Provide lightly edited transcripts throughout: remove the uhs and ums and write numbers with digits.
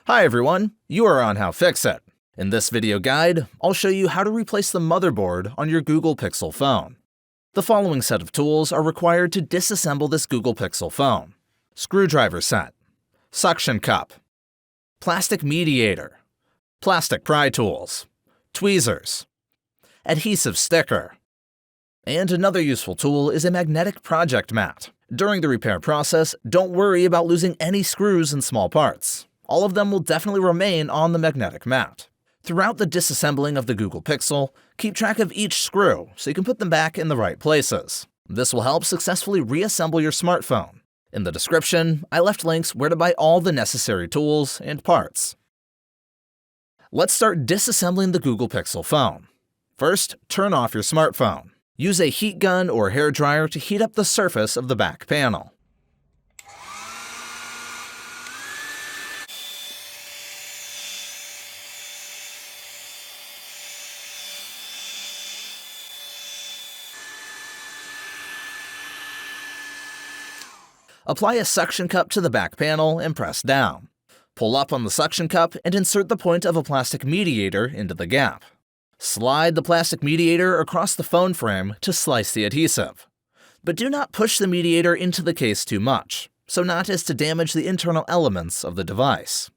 Hi everyone, you are on How Fix It. In this video guide, I'll show you how to replace the motherboard on your Google Pixel phone. The following set of tools are required to disassemble this Google Pixel phone. Screwdriver set, suction cup, plastic mediator, plastic pry tools, tweezers, adhesive sticker. And another useful tool is a magnetic project mat. During the repair process, don't worry about losing any screws and small parts. All of them will definitely remain on the magnetic mat. Throughout the disassembling of the Google Pixel, keep track of each screw so you can put them back in the right places. This will help successfully reassemble your smartphone. In the description, I left links where to buy all the necessary tools and parts. Let's start disassembling the Google Pixel phone. First, turn off your smartphone. Use a heat gun or hair dryer to heat up the surface of the back panel. Apply a suction cup to the back panel and press down. Pull up on the suction cup and insert the point of a plastic mediator into the gap. Slide the plastic mediator across the phone frame to slice the adhesive. But do not push the mediator into the case too much, so not as to damage the internal elements of the device.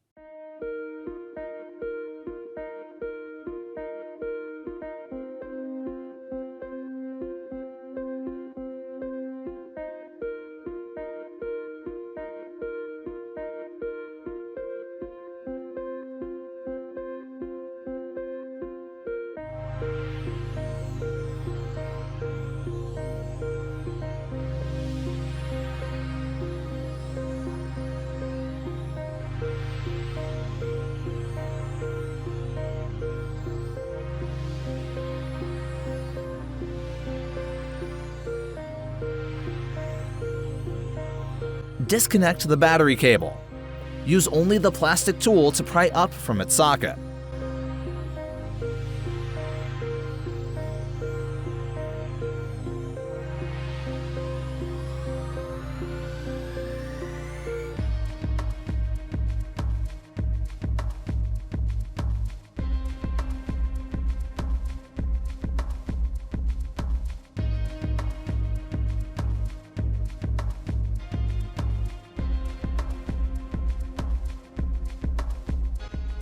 Disconnect the battery cable. Use only the plastic tool to pry up from its socket.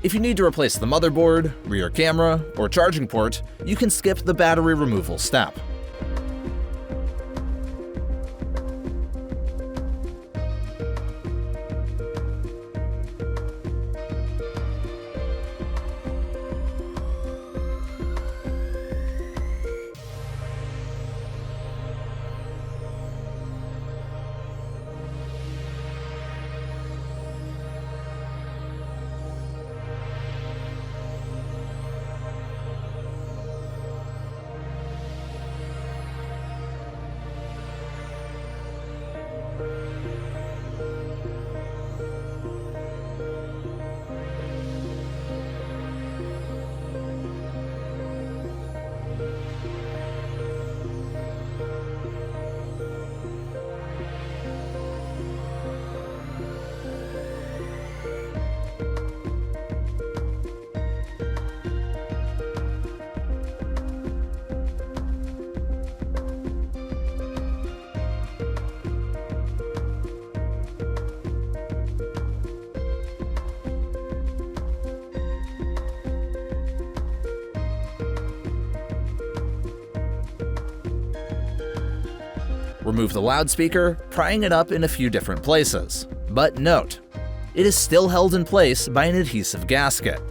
If you need to replace the motherboard, rear camera, or charging port, you can skip the battery removal step. Remove the loudspeaker, prying it up in a few different places. But note, it is still held in place by an adhesive gasket.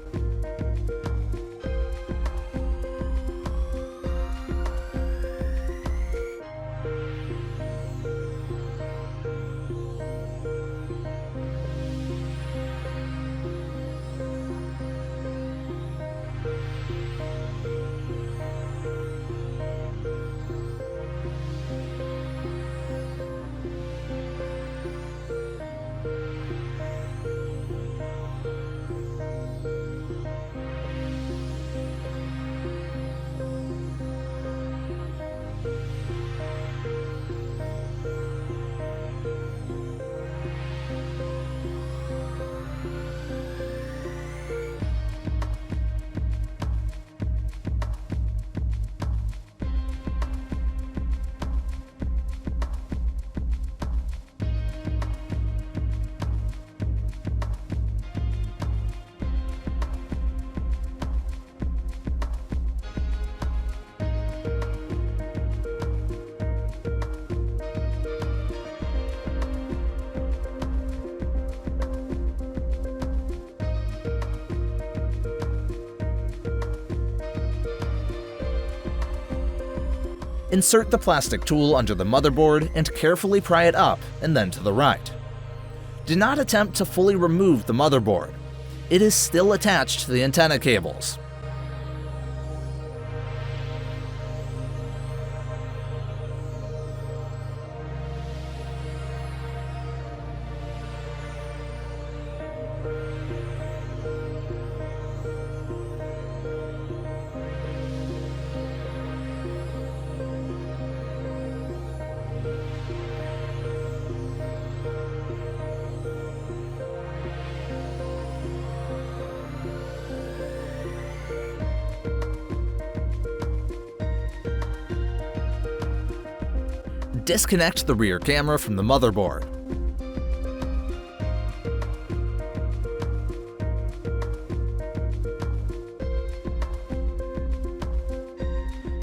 Insert the plastic tool under the motherboard and carefully pry it up and then to the right. Do not attempt to fully remove the motherboard. It is still attached to the antenna cables. Disconnect the rear camera from the motherboard.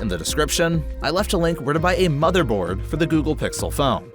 In the description, I left a link where to buy a motherboard for the Google Pixel phone.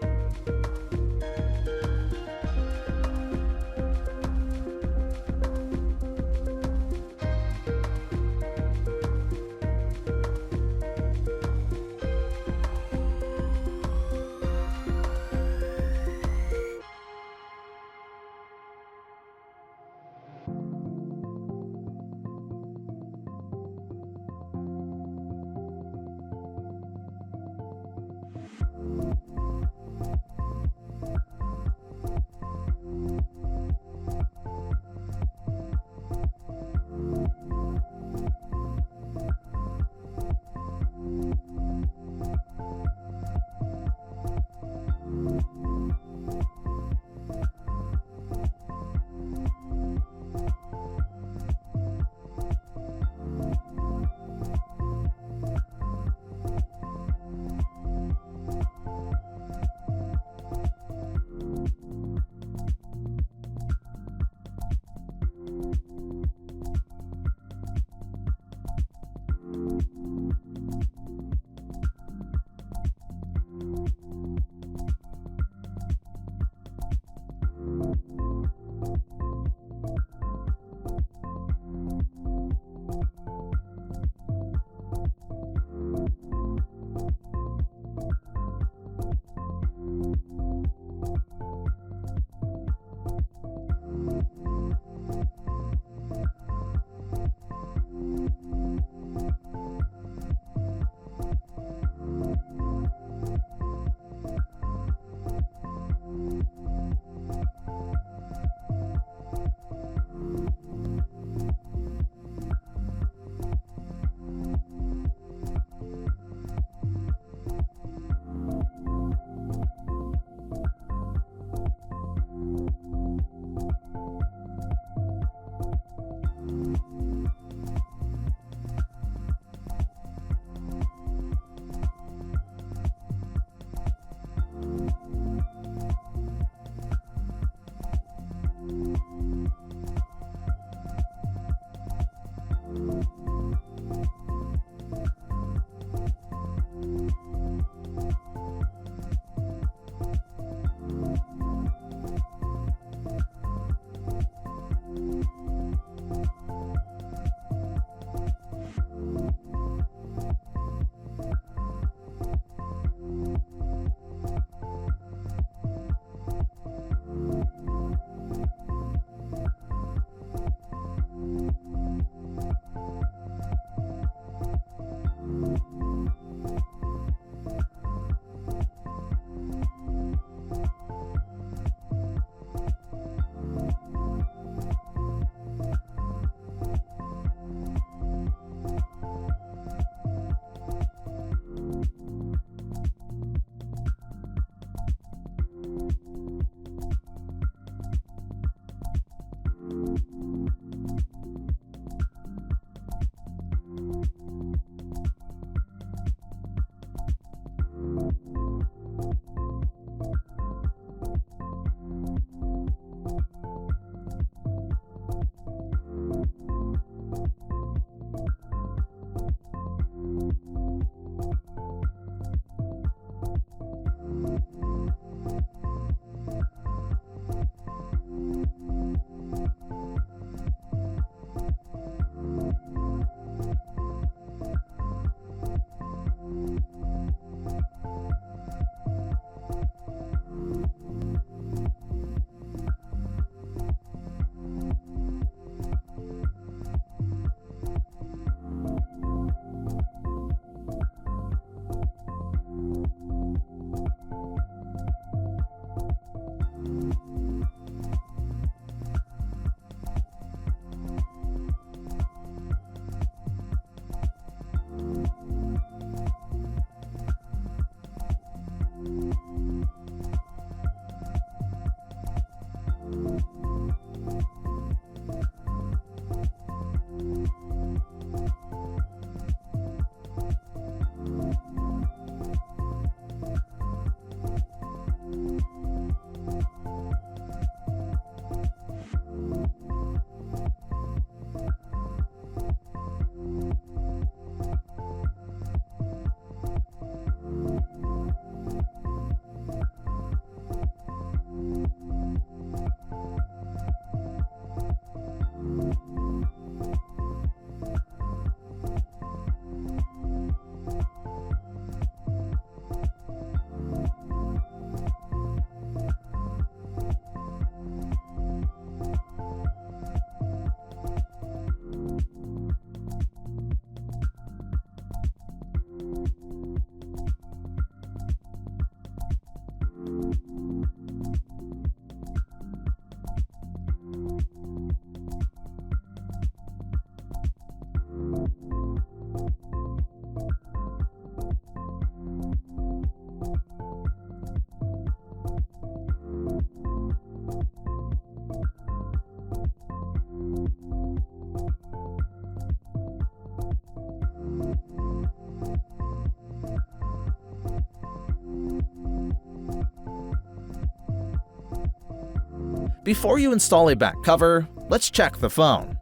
Before you install a back cover, let's check the phone.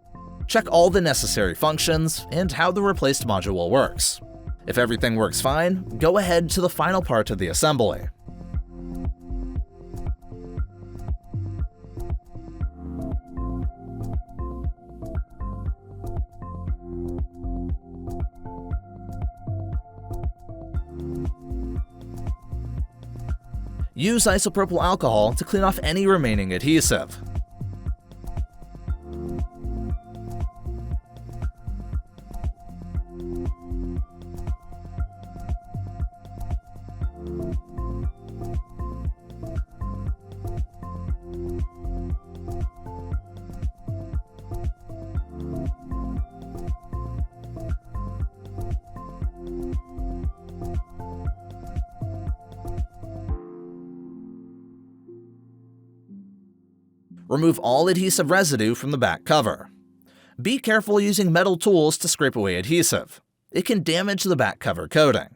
Check all the necessary functions and how the replaced module works. If everything works fine, go ahead to the final part of the assembly. Use isopropyl alcohol to clean off any remaining adhesive. Remove all adhesive residue from the back cover. Be careful using metal tools to scrape away adhesive. It can damage the back cover coating.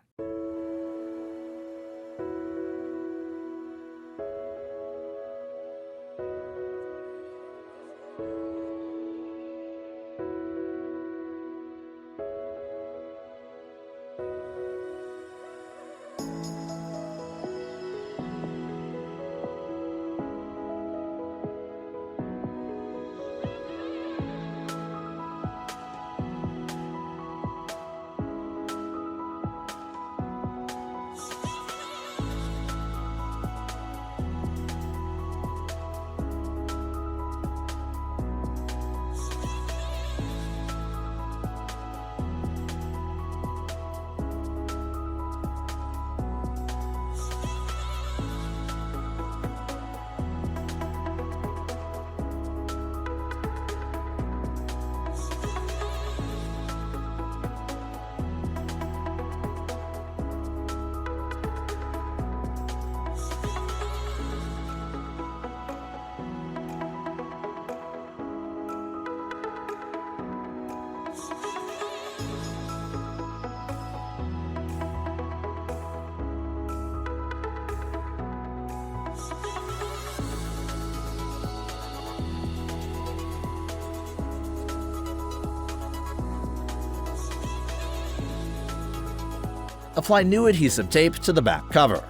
Apply new adhesive tape to the back cover.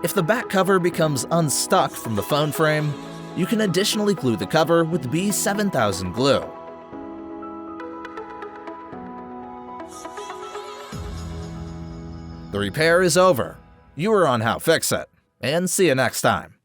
If the back cover becomes unstuck from the phone frame, you can additionally glue the cover with B7000 glue. The repair is over. You are on How Fix It, and see you next time.